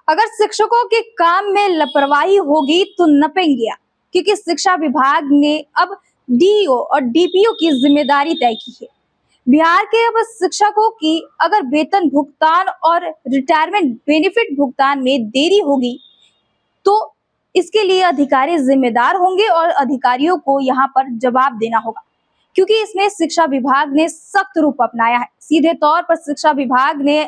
अगर शिक्षकों के काम में लापरवाही होगी तो नपेंगे, क्योंकि शिक्षा विभाग ने अब डीईओ और डीपीओ की जिम्मेदारी तय की है। बिहार के अब शिक्षकों की अगर वेतन भुगतान और रिटायरमेंट बेनिफिट भुगतान में देरी होगी तो इसके लिए अधिकारी जिम्मेदार होंगे और अधिकारियों को यहाँ पर जवाब देना होगा, क्योंकि इसमें शिक्षा विभाग ने सख्त रूप अपनाया है। सीधे तौर पर शिक्षा विभाग ने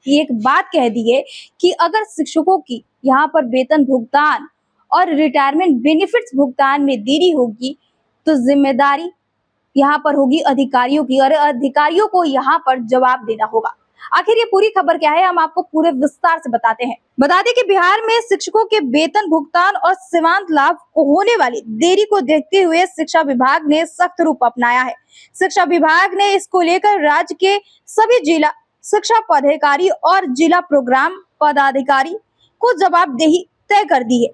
एक बात कह दी है कि अगर शिक्षकों की यहाँ पर वेतन भुगतान और रिटायरमेंट बेनिफिट्स भुगतान में देरी होगी तो जिम्मेदारी यहाँ पर होगी अधिकारियों की और अधिकारियों को यहाँ पर जवाब देना होगा। आखिर ये पूरी खबर क्या है, हम आपको पूरे विस्तार से बताते हैं। बता दें कि बिहार में शिक्षकों के वेतन भुगतान और सीमांत लाभ को होने वाली देरी को देखते हुए शिक्षा विभाग ने सख्त रूप अपनाया है। शिक्षा विभाग ने इसको लेकर राज्य के सभी जिला शिक्षा पदाधिकारी और जिला प्रोग्राम पदाधिकारी को जवाबदेही तय कर दी है।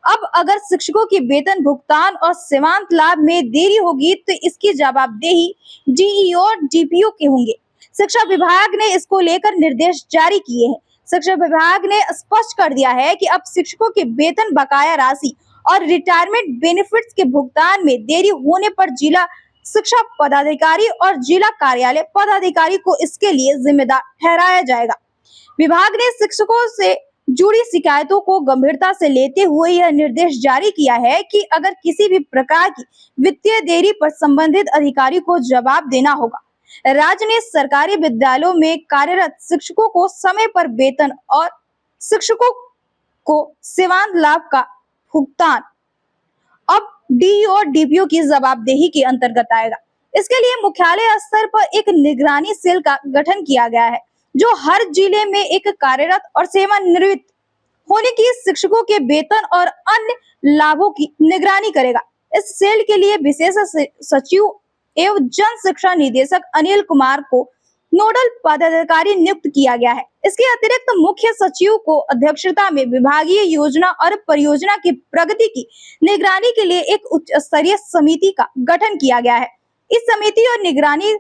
अब अगर शिक्षकों की वेतन भुगतान और सीमांत लाभ में देरी होगी तो इसकी जवाबदेही डीईओ और डीपीओ के होंगे। शिक्षा विभाग ने इसको लेकर निर्देश जारी किए हैं। शिक्षा विभाग ने स्पष्ट कर दिया है कि अब शिक्षकों के वेतन बकाया राशि और रिटायरमेंट बेनिफिट्स के भुगतान में देरी होने पर जिला शिक्षा पदाधिकारी और जिला कार्यालय पदाधिकारी को इसके लिए जिम्मेदार ठहराया जाएगा। विभाग ने शिक्षकों से जुड़ी शिकायतों को गंभीरता से लेते हुए यह निर्देश जारी किया है कि अगर किसी भी प्रकार की वित्तीय देरी पर संबंधित अधिकारी को जवाब देना होगा। राज्य ने सरकारी विद्यालयों में कार्यरत शिक्षकों को समय पर वेतन और शिक्षकों को सीमांत लाभ का भुगतान अब डीईओ और डीपीओ की जवाबदेही के अंतर्गत आएगा। इसके लिए मुख्यालय स्तर पर एक निगरानी सेल का गठन किया गया है, जो हर जिले में एक कार्यरत और सेवानिवृत्त होने की शिक्षकों के वेतन और अन्य लाभों की निगरानी करेगा। इस सेल के लिए विशेष सचिव एवं जन शिक्षा निदेशक अनिल कुमार को नोडल पदाधिकारी नियुक्त किया गया है। इसके अतिरिक्त मुख्य सचिव को अध्यक्षता में विभागीय योजना और परियोजना की प्रगति की निगरानी के लिए एक उच्च स्तरीय समिति का गठन किया गया है। इस समिति और निगरानी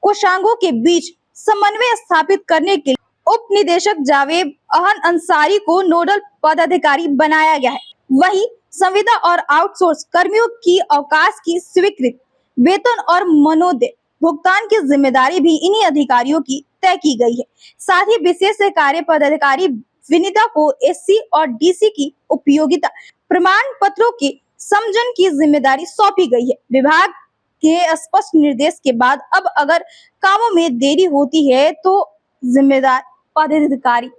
कोषांगों के बीच समन्वय स्थापित करने के लिए उप निदेशक जावेद अहन अंसारी को नोडल पदाधिकारी बनाया गया है। वहीं संविदा और आउटसोर्स कर्मियों की अवकाश की स्वीकृति, वेतन और मनोदय भुगतान की जिम्मेदारी भी इन्हीं अधिकारियों की तय की गई है। साथ ही विशेष कार्य पदाधिकारी विनीता को एससी और डीसी की उपयोगिता प्रमाण पत्रों के समझन की जिम्मेदारी सौंपी गई है। विभाग के स्पष्ट निर्देश के बाद अब अगर कामों में देरी होती है तो जिम्मेदार पदाधिकारी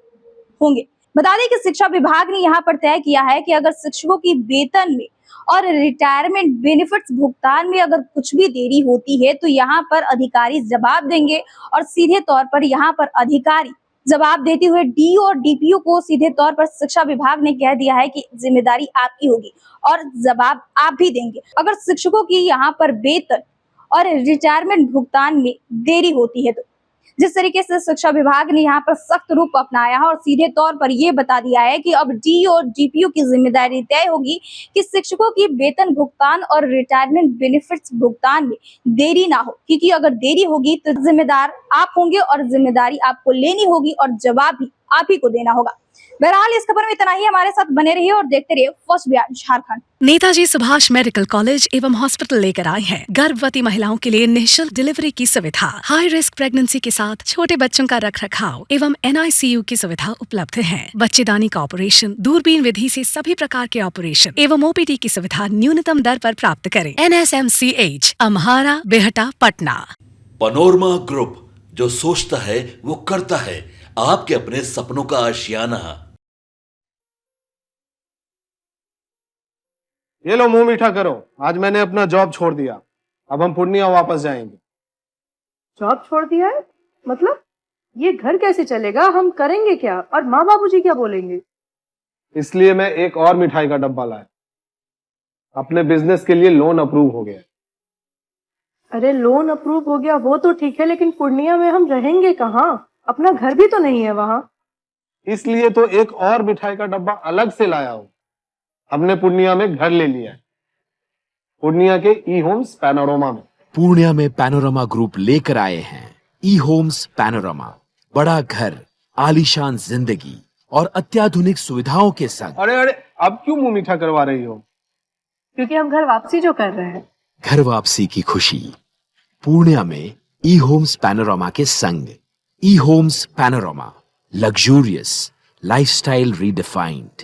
होंगे। बता दें कि शिक्षा विभाग ने यहाँ पर तय किया है कि अगर शिक्षकों की वेतन में और रिटायरमेंट बेनिफिट्स भुगतान में अगर कुछ भी देरी होती है तो यहाँ पर अधिकारी जवाब देंगे और सीधे तौर पर यहाँ पर अधिकारी जवाब देते हुए डीईओ और डीपीओ को सीधे तौर पर शिक्षा विभाग ने कह दिया है कि जिम्मेदारी आपकी होगी और जवाब आप भी देंगे अगर शिक्षकों की यहाँ पर वेतन और रिटायरमेंट भुगतान में देरी होती है तो। जिस तरीके से शिक्षा विभाग ने यहाँ पर सख्त रूप अपनाया है और सीधे तौर पर ये बता दिया है कि अब डीईओ और डीपीओ की जिम्मेदारी तय होगी कि शिक्षकों की वेतन भुगतान और रिटायरमेंट बेनिफिट्स भुगतान में देरी ना हो, क्योंकि अगर देरी होगी तो जिम्मेदार आप होंगे और जिम्मेदारी आपको लेनी होगी और जवाब भी आप ही को देना होगा। बहरहाल इस खबर में इतना ही। हमारे साथ बने रहिए और देखते रहिए first Bihar Jharkhand. Netaji Subhash medical college एवं हॉस्पिटल लेकर आए हैं गर्भवती महिलाओं के लिए निःशुल्क डिलीवरी की सुविधा। हाई रिस्क प्रेगनेंसी के साथ छोटे बच्चों का रखरखाव एवं NICU की सुविधा उपलब्ध है। बच्चेदानी का ऑपरेशन, दूरबीन विधि से सभी प्रकार के ऑपरेशन एवं OPD की सुविधा न्यूनतम दर पर प्राप्त करें। NSMCH अम्हारा, बेहटा, पटना। पैनोरमा ग्रुप, जो सोचता है वो करता है। आपके अपने सपनों का आशियाना। ये लो मुंह मीठा करो, आज मैंने अपना जॉब छोड़ दिया। अब हम पूर्णिया वापस जाएंगे। जॉब छोड़ दिया है? मतलब ये घर कैसे चलेगा? हम करेंगे क्या? और माँ बाबूजी क्या बोलेंगे? इसलिए मैं एक और मिठाई का डब्बा लाया। अपने बिजनेस के लिए लोन अप्रूव हो गया। अरे लोन अप्रूव हो गया वो तो ठीक है, लेकिन पूर्णिया में हम रहेंगे कहाँ? अपना घर भी तो नहीं है वहाँ। इसलिए तो एक और मिठाई का डब्बा अलग से लाया हूँ। हमने पूर्णिया में घर ले लिया है, पूर्णिया के ई होम्स पैनोरमा में। पूर्णिया में पैनोरमा ग्रुप लेकर आए हैं ई होम्स पैनोरमा। बड़ा घर, आलीशान जिंदगी और अत्याधुनिक सुविधाओं के संग अरे अरे, अब क्यों मुंह मीठा करवा रही हो? क्योंकि हम घर वापसी जो कर रहे हैं। घर वापसी की खुशी पूर्णिया में ई होम्स पैनोरामा के संग। E Homes Panorama, luxurious lifestyle redefined.